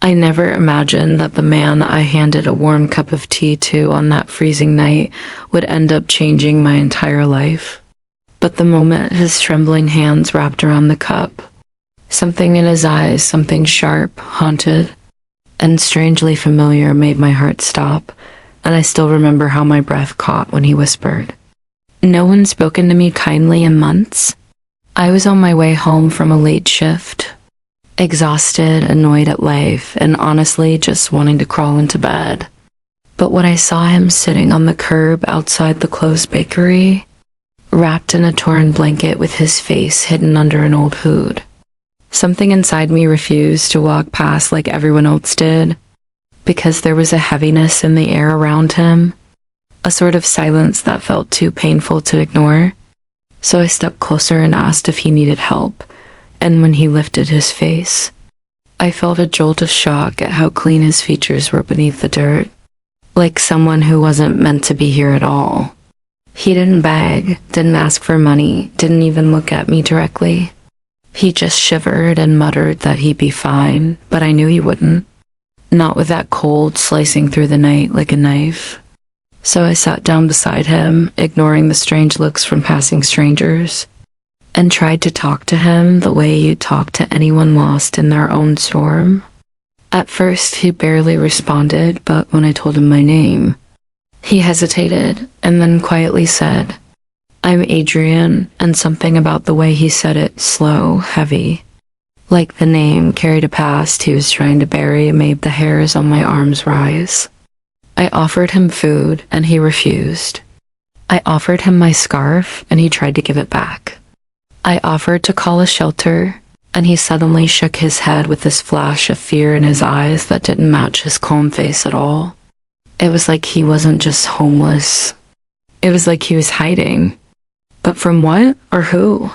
I never imagined that the man I handed a warm cup of tea to on that freezing night would end up changing my entire life. But the moment his trembling hands wrapped around the cup, something in his eyes, something sharp, haunted, and strangely familiar made my heart stop, and I still remember how my breath caught when he whispered. No one's spoken to me kindly in months. I was on my way home from a late shift, exhausted, annoyed at life, and honestly just wanting to crawl into bed. But when I saw him sitting on the curb outside the closed bakery, wrapped in a torn blanket with his face hidden under an old hood, something inside me refused to walk past like everyone else did, because there was a heaviness in the air around him, a sort of silence that felt too painful to ignore. So I stepped closer and asked if he needed help, and when he lifted his face, I felt a jolt of shock at how clean his features were beneath the dirt, like someone who wasn't meant to be here at all. He didn't beg, didn't ask for money, didn't even look at me directly. He just shivered and muttered that he'd be fine, but I knew he wouldn't. Not with that cold slicing through the night like a knife. So I sat down beside him, ignoring the strange looks from passing strangers, and tried to talk to him the way you'd talk to anyone lost in their own storm. At first, he barely responded, but when I told him my name, he hesitated and then quietly said, I'm Adrian, and something about the way he said it, slow, heavy, like the name carried a past he was trying to bury, made the hairs on my arms rise. I offered him food, and he refused. I offered him my scarf, and he tried to give it back. I offered to call a shelter, and he suddenly shook his head with this flash of fear in his eyes that didn't match his calm face at all. It was like he wasn't just homeless. It was like he was hiding. But from what or who?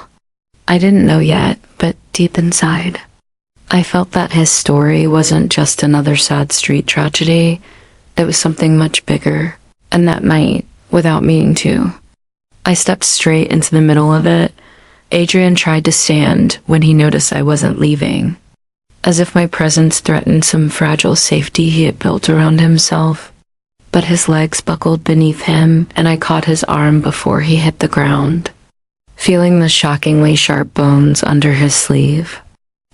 I didn't know yet, but deep inside, I felt that his story wasn't just another sad street tragedy. It was something much bigger. And that night, without meaning to, I stepped straight into the middle of it. Adrian tried to stand when he noticed I wasn't leaving, as if my presence threatened some fragile safety he had built around himself. But his legs buckled beneath him, and I caught his arm before he hit the ground, feeling the shockingly sharp bones under his sleeve.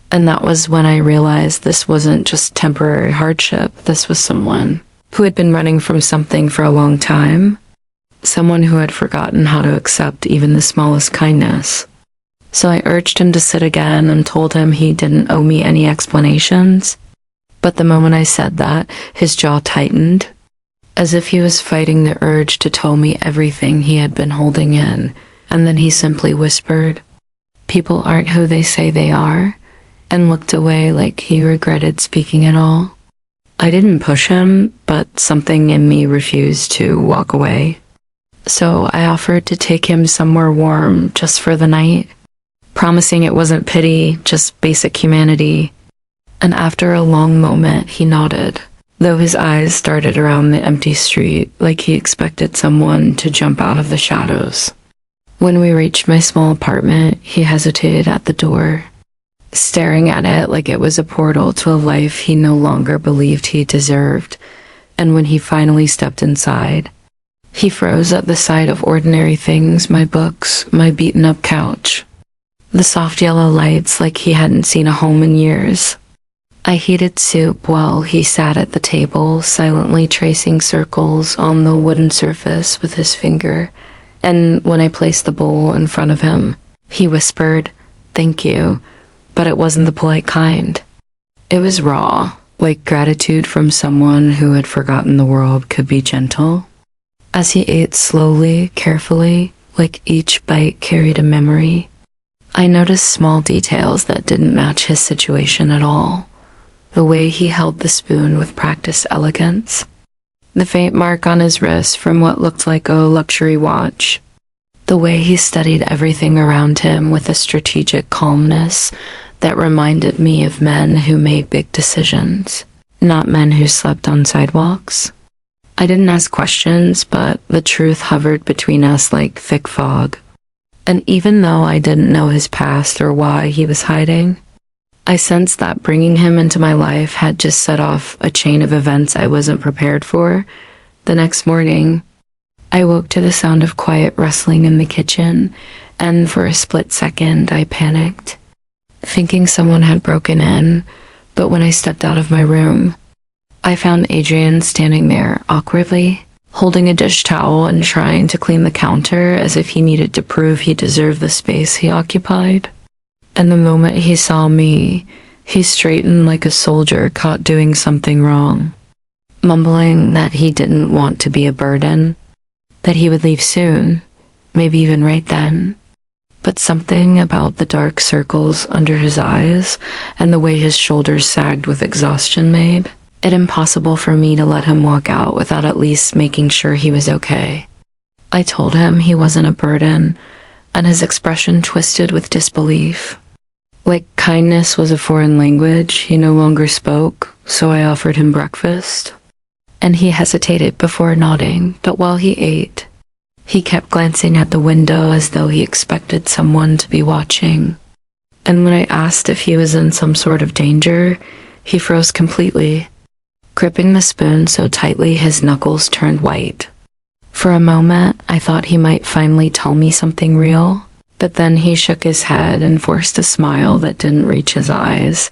And that was when I realized this wasn't just temporary hardship. This was someone who had been running from something for a long time, someone who had forgotten how to accept even the smallest kindness. So I urged him to sit again and told him he didn't owe me any explanations. But the moment I said that, his jaw tightened, as if he was fighting the urge to tell me everything he had been holding in, and then he simply whispered, "People aren't who they say they are," and looked away like he regretted speaking at all. I didn't push him, but something in me refused to walk away. So I offered to take him somewhere warm just for the night, promising it wasn't pity, just basic humanity. And after a long moment, he nodded, though his eyes started around the empty street like he expected someone to jump out of the shadows. When we reached my small apartment, he hesitated at the door, staring at it like it was a portal to a life he no longer believed he deserved. And when he finally stepped inside, he froze at the sight of ordinary things, my books, my beaten-up couch, the soft yellow lights, like he hadn't seen a home in years. I heated soup while he sat at the table, silently tracing circles on the wooden surface with his finger, and when I placed the bowl in front of him, he whispered, "Thank you," but it wasn't the polite kind. It was raw, like gratitude from someone who had forgotten the world could be gentle. As he ate slowly, carefully, like each bite carried a memory, I noticed small details that didn't match his situation at all. The way he held the spoon with practiced elegance, the faint mark on his wrist from what looked like a luxury watch, the way he studied everything around him with a strategic calmness that reminded me of men who made big decisions, not men who slept on sidewalks. I didn't ask questions, but the truth hovered between us like thick fog. And even though I didn't know his past or why he was hiding, I sensed that bringing him into my life had just set off a chain of events I wasn't prepared for. The next morning, I woke to the sound of quiet rustling in the kitchen, and for a split second, I panicked, thinking someone had broken in. But when I stepped out of my room, I found Adrian standing there awkwardly, holding a dish towel and trying to clean the counter as if he needed to prove he deserved the space he occupied. And the moment he saw me, he straightened like a soldier caught doing something wrong, mumbling that he didn't want to be a burden, that he would leave soon, maybe even right then. But something about the dark circles under his eyes and the way his shoulders sagged with exhaustion made it impossible for me to let him walk out without at least making sure he was okay. I told him he wasn't a burden, and his expression twisted with disbelief. Like kindness was a foreign language he no longer spoke, so I offered him breakfast. And he hesitated before nodding, but while he ate, he kept glancing at the window as though he expected someone to be watching. And when I asked if he was in some sort of danger, he froze completely, gripping the spoon so tightly his knuckles turned white. For a moment, I thought he might finally tell me something real, but then he shook his head and forced a smile that didn't reach his eyes,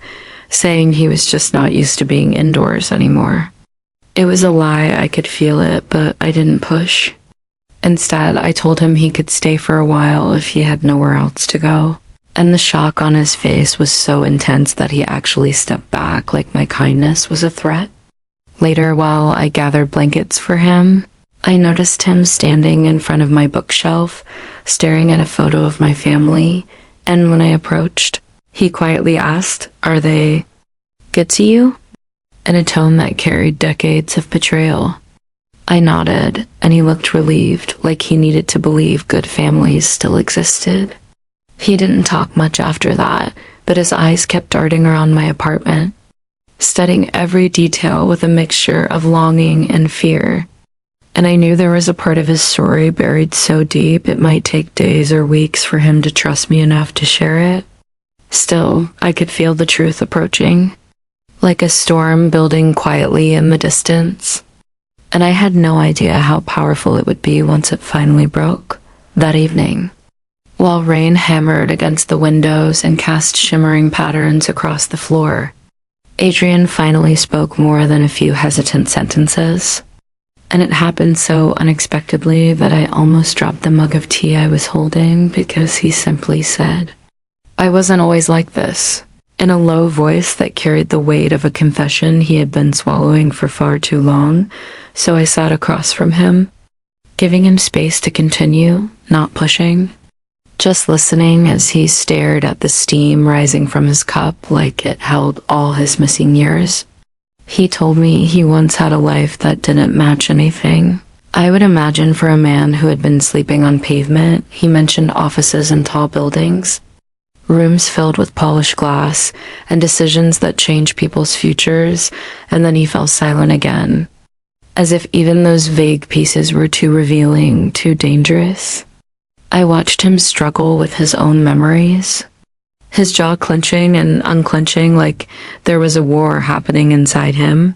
saying he was just not used to being indoors anymore. It was a lie, I could feel it, but I didn't push. Instead, I told him he could stay for a while if he had nowhere else to go. And the shock on his face was so intense that he actually stepped back like my kindness was a threat. Later, while I gathered blankets for him, I noticed him standing in front of my bookshelf, staring at a photo of my family, and when I approached, he quietly asked, "Are they good to you?" in a tone that carried decades of betrayal. I nodded, and he looked relieved, like he needed to believe good families still existed. He didn't talk much after that, but his eyes kept darting around my apartment, studying every detail with a mixture of longing and fear. And I knew there was a part of his story buried so deep it might take days or weeks for him to trust me enough to share it. Still, I could feel the truth approaching, like a storm building quietly in the distance. And I had no idea how powerful it would be once it finally broke. That evening, while rain hammered against the windows and cast shimmering patterns across the floor, Adrian finally spoke more than a few hesitant sentences. And it happened so unexpectedly that I almost dropped the mug of tea I was holding because he simply said, "I wasn't always like this," in a low voice that carried the weight of a confession he had been swallowing for far too long. So I sat across from him, giving him space to continue, not pushing, just listening as he stared at the steam rising from his cup like it held all his missing years. He told me he once had a life that didn't match anything I would imagine for a man who had been sleeping on pavement. He mentioned offices and tall buildings, rooms filled with polished glass, and decisions that change people's futures, and then he fell silent again, as if even those vague pieces were too revealing, too dangerous. I watched him struggle with his own memories, his jaw clenching and unclenching like there was a war happening inside him.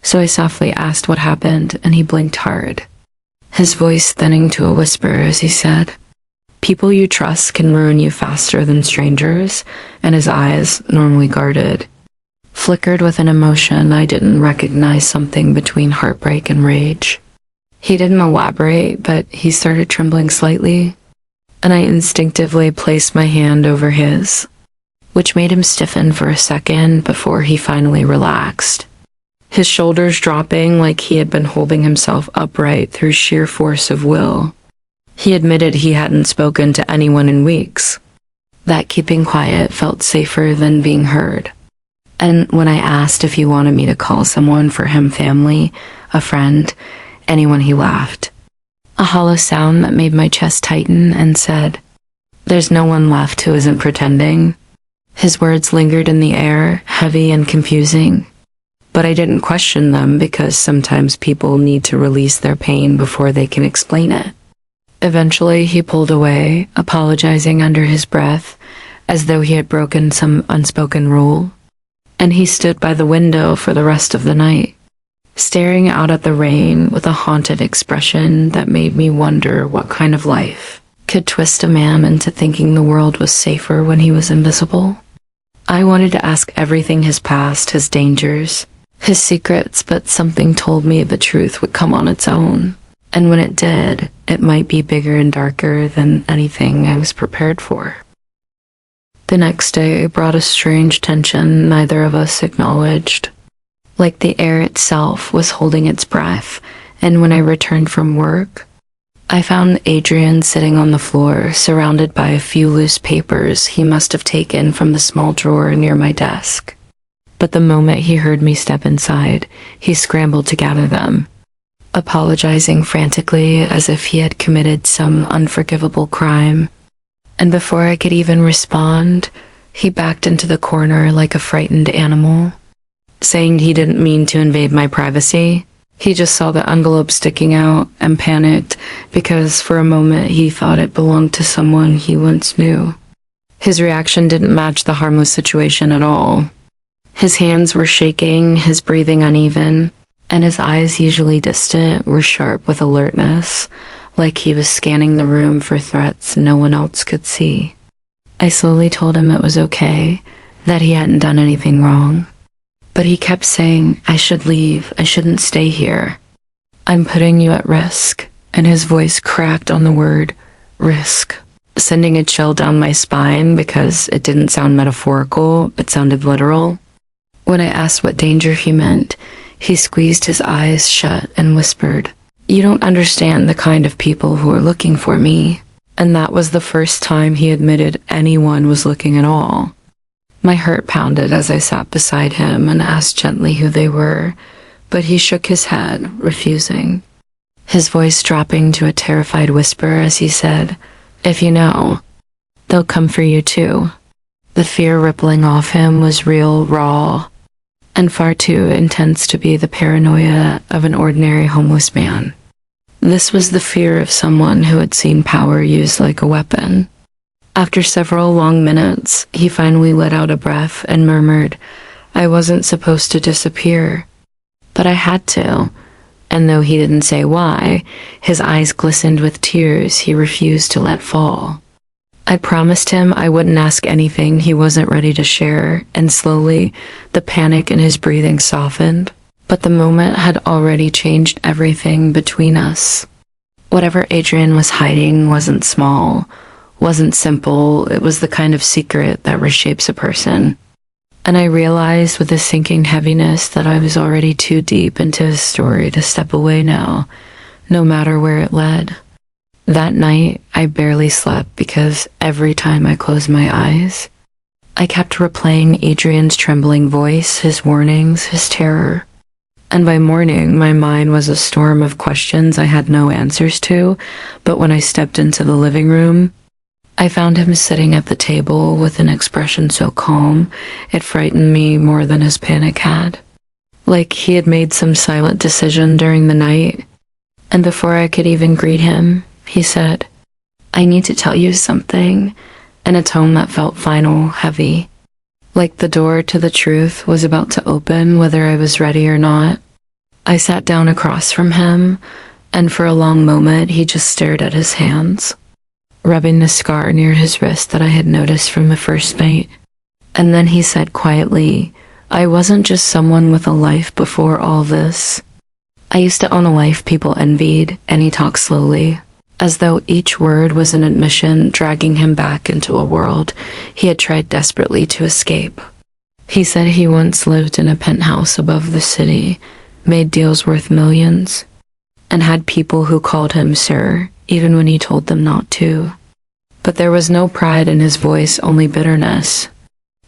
So I softly asked what happened, and he blinked hard, his voice thinning to a whisper as he said, "People you trust can ruin you faster than strangers," and his eyes, normally guarded, flickered with an emotion I didn't recognize, something between heartbreak and rage. He didn't elaborate, but he started trembling slightly, and I instinctively placed my hand over his, which made him stiffen for a second before he finally relaxed, his shoulders dropping like he had been holding himself upright through sheer force of will. He admitted he hadn't spoken to anyone in weeks, that keeping quiet felt safer than being heard. And when I asked if he wanted me to call someone for him, family, a friend, anyone, he laughed, a hollow sound that made my chest tighten, and said, "There's no one left who isn't pretending." His words lingered in the air, heavy and confusing, but I didn't question them because sometimes people need to release their pain before they can explain it. Eventually, he pulled away, apologizing under his breath, as though he had broken some unspoken rule. And he stood by the window for the rest of the night, staring out at the rain with a haunted expression that made me wonder what kind of life could twist a man into thinking the world was safer when he was invisible. I wanted to ask everything: his past, his dangers, his secrets, but something told me the truth would come on its own. And when it did, it might be bigger and darker than anything I was prepared for. The next day brought a strange tension neither of us acknowledged. Like the air itself was holding its breath, and when I returned from work, I found Adrian sitting on the floor, surrounded by a few loose papers he must have taken from the small drawer near my desk. But the moment he heard me step inside, he scrambled to gather them, apologizing frantically as if he had committed some unforgivable crime. And before I could even respond, he backed into the corner like a frightened animal, saying he didn't mean to invade my privacy. He just saw the envelope sticking out and panicked because for a moment he thought it belonged to someone he once knew. His reaction didn't match the harmless situation at all. His hands were shaking, his breathing uneven, and his eyes, usually distant, were sharp with alertness, like he was scanning the room for threats no one else could see. I slowly told him it was okay, that he hadn't done anything wrong. But he kept saying, I should leave, I shouldn't stay here. I'm putting you at risk, and his voice cracked on the word, risk, sending a chill down my spine because it didn't sound metaphorical, it sounded literal. When I asked what danger he meant, he squeezed his eyes shut and whispered, You don't understand the kind of people who are looking for me. And that was the first time he admitted anyone was looking at all. My heart pounded as I sat beside him and asked gently who they were, but he shook his head, refusing, his voice dropping to a terrified whisper as he said, If you know, they'll come for you too. The fear rippling off him was real, raw, and far too intense to be the paranoia of an ordinary homeless man. This was the fear of someone who had seen power used like a weapon. After several long minutes, he finally let out a breath and murmured, I wasn't supposed to disappear, but I had to. And though he didn't say why, his eyes glistened with tears he refused to let fall. I promised him I wouldn't ask anything he wasn't ready to share, and slowly, the panic in his breathing softened. But the moment had already changed everything between us. Whatever Adrian was hiding wasn't small, wasn't simple, it was the kind of secret that reshapes a person. And I realized with a sinking heaviness that I was already too deep into his story to step away now, no matter where it led. That night, I barely slept because every time I closed my eyes, I kept replaying Adrian's trembling voice, his warnings, his terror. And by morning, my mind was a storm of questions I had no answers to, but when I stepped into the living room, I found him sitting at the table with an expression so calm, it frightened me more than his panic had. Like he had made some silent decision during the night, and before I could even greet him, he said, I need to tell you something, in a tone that felt final, heavy. Like the door to the truth was about to open whether I was ready or not. I sat down across from him, and for a long moment he just stared at his hands, rubbing the scar near his wrist that I had noticed from the first night. And then he said quietly, I wasn't just someone with a life before all this. I used to own a life people envied, and he talked slowly, as though each word was an admission dragging him back into a world he had tried desperately to escape. He said he once lived in a penthouse above the city, made deals worth millions, and had people who called him sir, even when he told them not to. But there was no pride in his voice, only bitterness,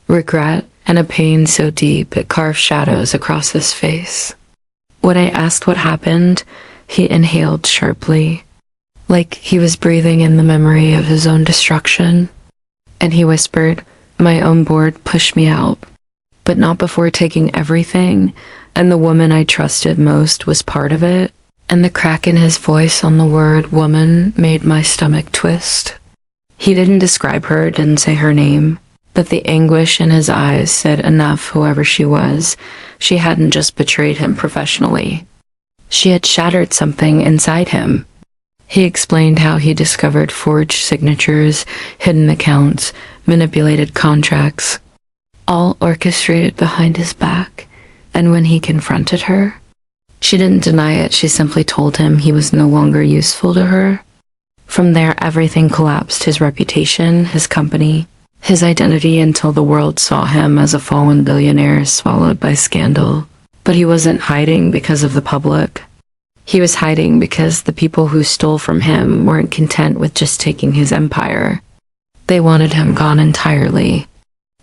regret, and a pain so deep it carved shadows across his face. When I asked what happened, he inhaled sharply, like he was breathing in the memory of his own destruction. And he whispered, my own board pushed me out, but not before taking everything, and the woman I trusted most was part of it. And the crack in his voice on the word woman made my stomach twist. He didn't describe her, didn't say her name, But the anguish in his eyes said enough. Whoever she was, she hadn't just betrayed him professionally. She had shattered something inside him. He explained how he discovered forged signatures, hidden accounts, manipulated contracts, all orchestrated behind his back. And when he confronted her, she didn't deny it. She simply told him he was no longer useful to her. From there, everything collapsed: his reputation, his company, his identity, until the world saw him as a fallen billionaire swallowed by scandal. But he wasn't hiding because of the public. He was hiding because the people who stole from him weren't content with just taking his empire. They wanted him gone entirely.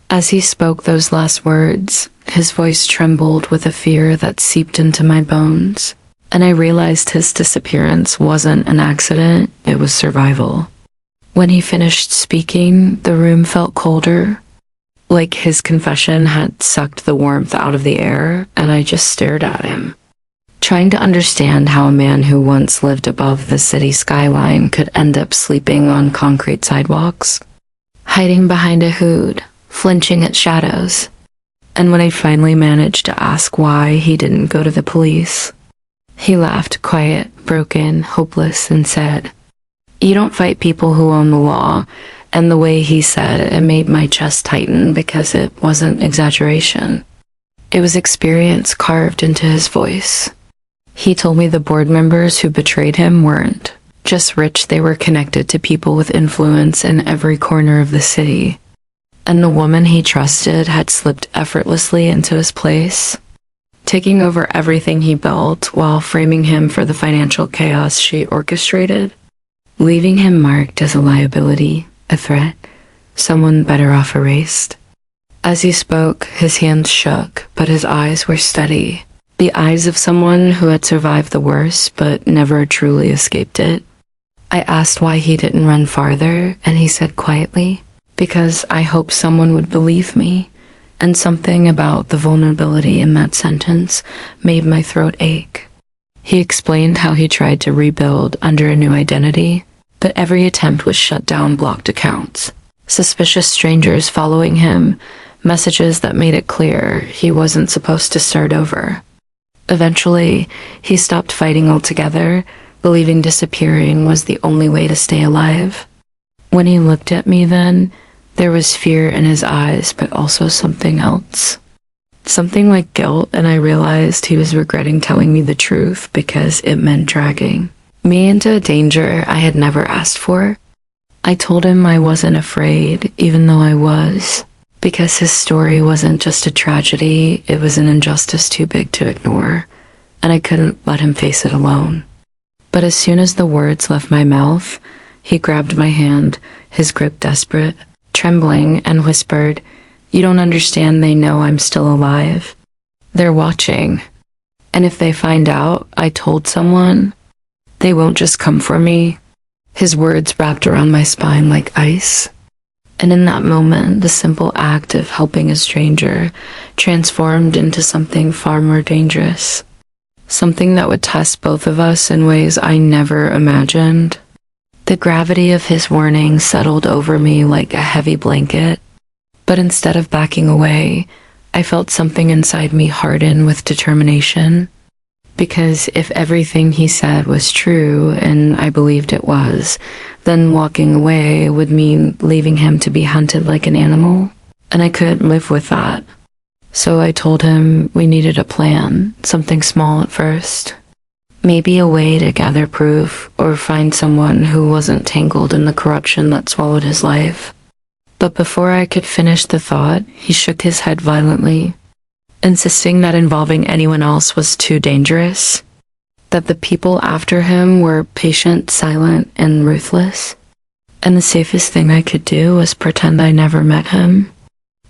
As he spoke those last words, his voice trembled with a fear that seeped into my bones, and I realized his disappearance wasn't an accident, it was survival. When he finished speaking, the room felt colder, like his confession had sucked the warmth out of the air, and I just stared at him, trying to understand how a man who once lived above the city skyline could end up sleeping on concrete sidewalks, hiding behind a hood, flinching at shadows. And when I finally managed to ask why he didn't go to the police, he laughed, quiet, broken, hopeless, and said, "You don't fight people who own the law." And the way he said it made my chest tighten, because it wasn't exaggeration. It was experience carved into his voice. He told me the board members who betrayed him weren't just rich, they were connected to people with influence in every corner of the city. And the woman he trusted had slipped effortlessly into his place, taking over everything he built while framing him for the financial chaos she orchestrated, leaving him marked as a liability, a threat, someone better off erased. As he spoke, his hands shook, but his eyes were steady, the eyes of someone who had survived the worst but never truly escaped it. I asked why he didn't run farther, and he said quietly, "Because I hoped someone would believe me." And something about the vulnerability in that sentence made my throat ache. He explained how he tried to rebuild under a new identity, but every attempt was shut down, blocked accounts, suspicious strangers following him, messages that made it clear he wasn't supposed to start over. Eventually, he stopped fighting altogether, believing disappearing was the only way to stay alive. When he looked at me then, there was fear in his eyes, but also something else. Something like guilt, and I realized he was regretting telling me the truth because it meant dragging me into a danger I had never asked for. I told him I wasn't afraid, even though I was, because his story wasn't just a tragedy, it was an injustice too big to ignore, and I couldn't let him face it alone. But as soon as the words left my mouth, he grabbed my hand, his grip desperate, trembling, and whispered, "You don't understand, they know I'm still alive. They're watching. And if they find out I told someone, they won't just come for me." His words wrapped around my spine like ice. And in that moment, the simple act of helping a stranger transformed into something far more dangerous. Something that would test both of us in ways I never imagined. The gravity of his warning settled over me like a heavy blanket, but instead of backing away, I felt something inside me harden with determination. Because if everything he said was true, and I believed it was, then walking away would mean leaving him to be hunted like an animal, and I couldn't live with that. So I told him we needed a plan, something small at first. Maybe a way to gather proof or find someone who wasn't tangled in the corruption that swallowed his life. But before I could finish the thought, he shook his head violently, insisting that involving anyone else was too dangerous, that the people after him were patient, silent, and ruthless, and the safest thing I could do was pretend I never met him.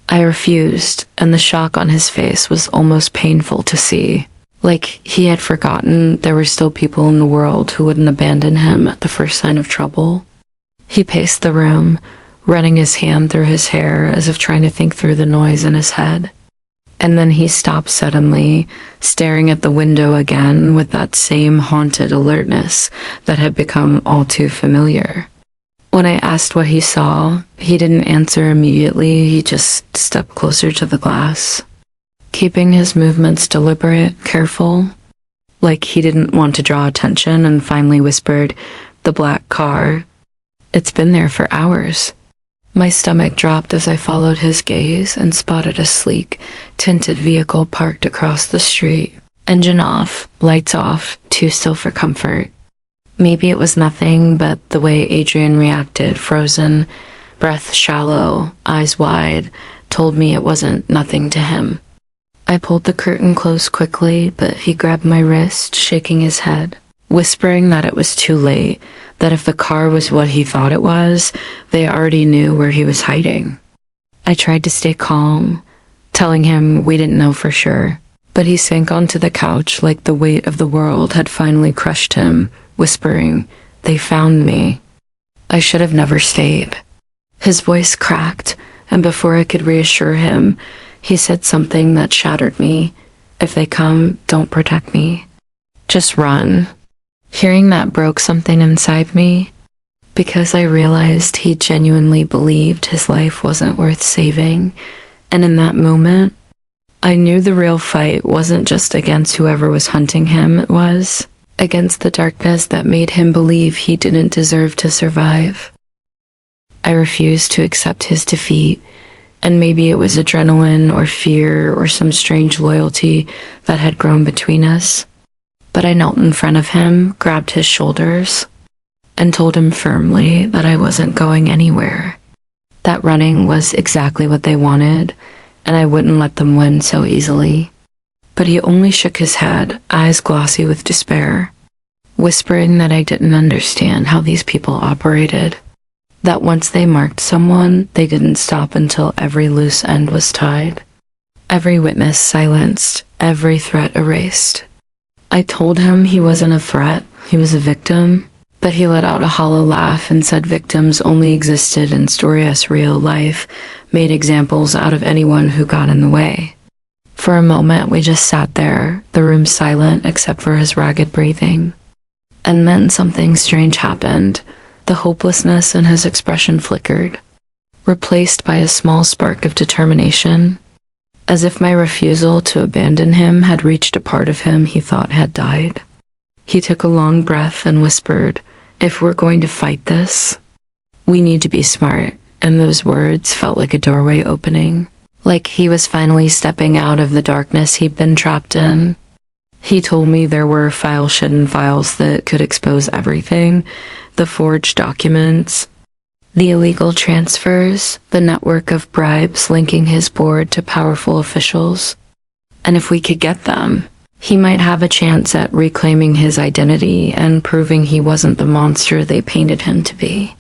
I refused, and the shock on his face was almost painful to see. Like he had forgotten there were still people in the world who wouldn't abandon him at the first sign of trouble. He paced the room, running his hand through his hair as if trying to think through the noise in his head. And then he stopped suddenly, staring at the window again with that same haunted alertness that had become all too familiar. When I asked what he saw, he didn't answer immediately. He just stepped closer to the glass, keeping his movements deliberate, careful, like he didn't want to draw attention, and finally whispered, "The black car. It's been there for hours." My stomach dropped as I followed his gaze and spotted a sleek, tinted vehicle parked across the street. Engine off, lights off, too still for comfort. Maybe it was nothing, but the way Adrian reacted, frozen, breath shallow, eyes wide, told me it wasn't nothing to him. I pulled the curtain close quickly, but he grabbed my wrist, shaking his head, whispering that it was too late, that if the car was what he thought it was, they already knew where he was hiding. I tried to stay calm, telling him we didn't know for sure, but he sank onto the couch like the weight of the world had finally crushed him, whispering, "They found me." I should have never stayed. His voice cracked, and before I could reassure him, he said something that shattered me. "If they come, don't protect me. Just run." Hearing that broke something inside me, because I realized he genuinely believed his life wasn't worth saving, and in that moment, I knew the real fight wasn't just against whoever was hunting him, it was against the darkness that made him believe he didn't deserve to survive. I refused to accept his defeat, and maybe it was adrenaline or fear or some strange loyalty that had grown between us. But I knelt in front of him, grabbed his shoulders, and told him firmly that I wasn't going anywhere. That running was exactly what they wanted, and I wouldn't let them win so easily. But he only shook his head, eyes glossy with despair, whispering that I didn't understand how these people operated. That once they marked someone, they didn't stop until every loose end was tied. Every witness silenced, every threat erased. I told him he wasn't a threat, he was a victim, but he let out a hollow laugh and said victims only existed in Storia's real life, made examples out of anyone who got in the way. For a moment, we just sat there, the room silent except for his ragged breathing. And then something strange happened. The hopelessness in his expression flickered, replaced by a small spark of determination, as if my refusal to abandon him had reached a part of him he thought had died. He took a long breath and whispered, "If we're going to fight this, we need to be smart," and those words felt like a doorway opening, like he was finally stepping out of the darkness he'd been trapped in. He told me there were file-hidden files that could expose everything, the forged documents, the illegal transfers, the network of bribes linking his board to powerful officials. And if we could get them, he might have a chance at reclaiming his identity and proving he wasn't the monster they painted him to be.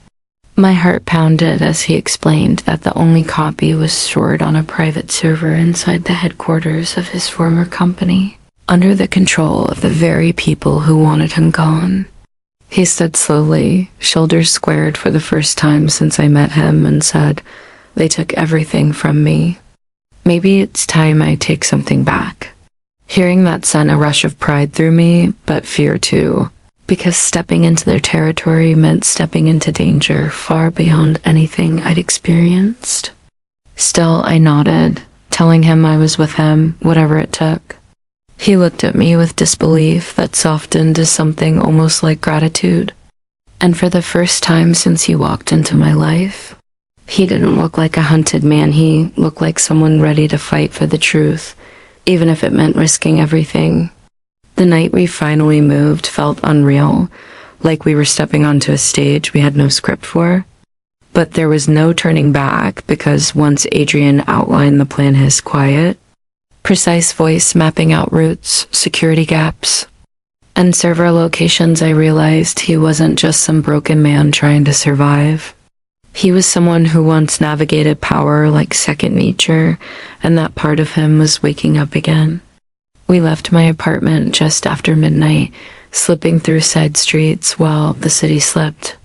My heart pounded as he explained that the only copy was stored on a private server inside the headquarters of his former company, under the control of the very people who wanted him gone. He stood slowly, shoulders squared for the first time since I met him, and said, "They took everything from me. Maybe it's time I take something back." Hearing that sent a rush of pride through me, but fear too, because stepping into their territory meant stepping into danger far beyond anything I'd experienced. Still, I nodded, telling him I was with him, whatever it took. He looked at me with disbelief that softened to something almost like gratitude. And for the first time since he walked into my life, he didn't look like a hunted man. He looked like someone ready to fight for the truth, even if it meant risking everything. The night we finally moved felt unreal, like we were stepping onto a stage we had no script for. But there was no turning back, because once Adrian outlined the plan, his quiet, precise voice mapping out routes, security gaps, and server locations, I realized he wasn't just some broken man trying to survive. He was someone who once navigated power like second nature, and that part of him was waking up again. We left my apartment just after midnight, slipping through side streets while the city slept.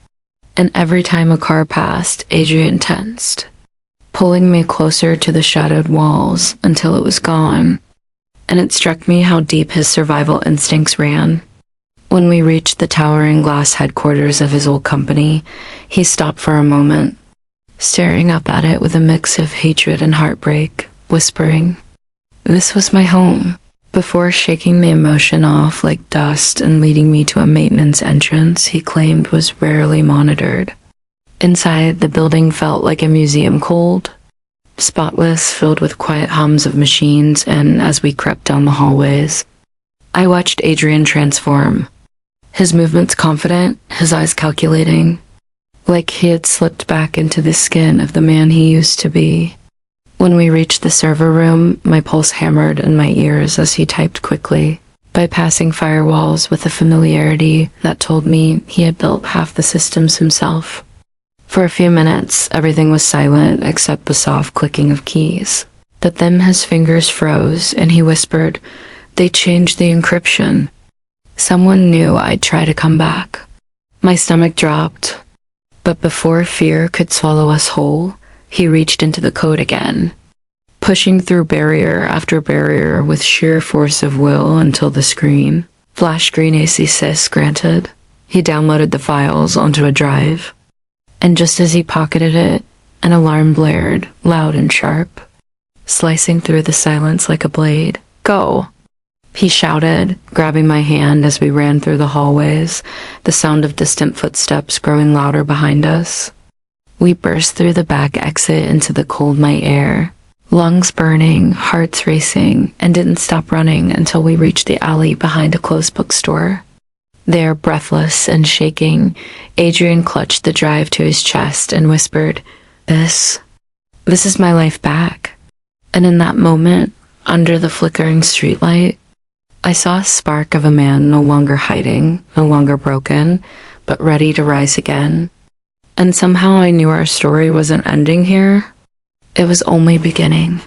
And every time a car passed, Adrian tensed, pulling me closer to the shadowed walls until it was gone, and it struck me how deep his survival instincts ran. When we reached the towering glass headquarters of his old company, he stopped for a moment, staring up at it with a mix of hatred and heartbreak, whispering, "This was my home," before shaking the emotion off like dust and leading me to a maintenance entrance he claimed was rarely monitored. Inside, the building felt like a museum cold, spotless, filled with quiet hums of machines, and as we crept down the hallways, I watched Adrian transform. His movements confident, his eyes calculating, like he had slipped back into the skin of the man he used to be. When we reached the server room, my pulse hammered in my ears as he typed quickly, bypassing firewalls with a familiarity that told me he had built half the systems himself. For a few minutes, everything was silent except the soft clicking of keys. But then his fingers froze and he whispered, "They changed the encryption." Someone knew I'd try to come back. My stomach dropped, but before fear could swallow us whole, he reached into the code again, pushing through barrier after barrier with sheer force of will until the screen flashed green ACSys granted. He downloaded the files onto a drive, and just as he pocketed it, an alarm blared, loud and sharp, slicing through the silence like a blade. "Go!" he shouted, grabbing my hand as we ran through the hallways, the sound of distant footsteps growing louder behind us. We burst through the back exit into the cold night air, lungs burning, hearts racing, and didn't stop running until we reached the alley behind a closed bookstore. There, breathless and shaking, Adrian clutched the drive to his chest and whispered, This is my life back." And in that moment, under the flickering streetlight, I saw a spark of a man no longer hiding, no longer broken, but ready to rise again. And somehow I knew our story wasn't ending here. It was only beginning.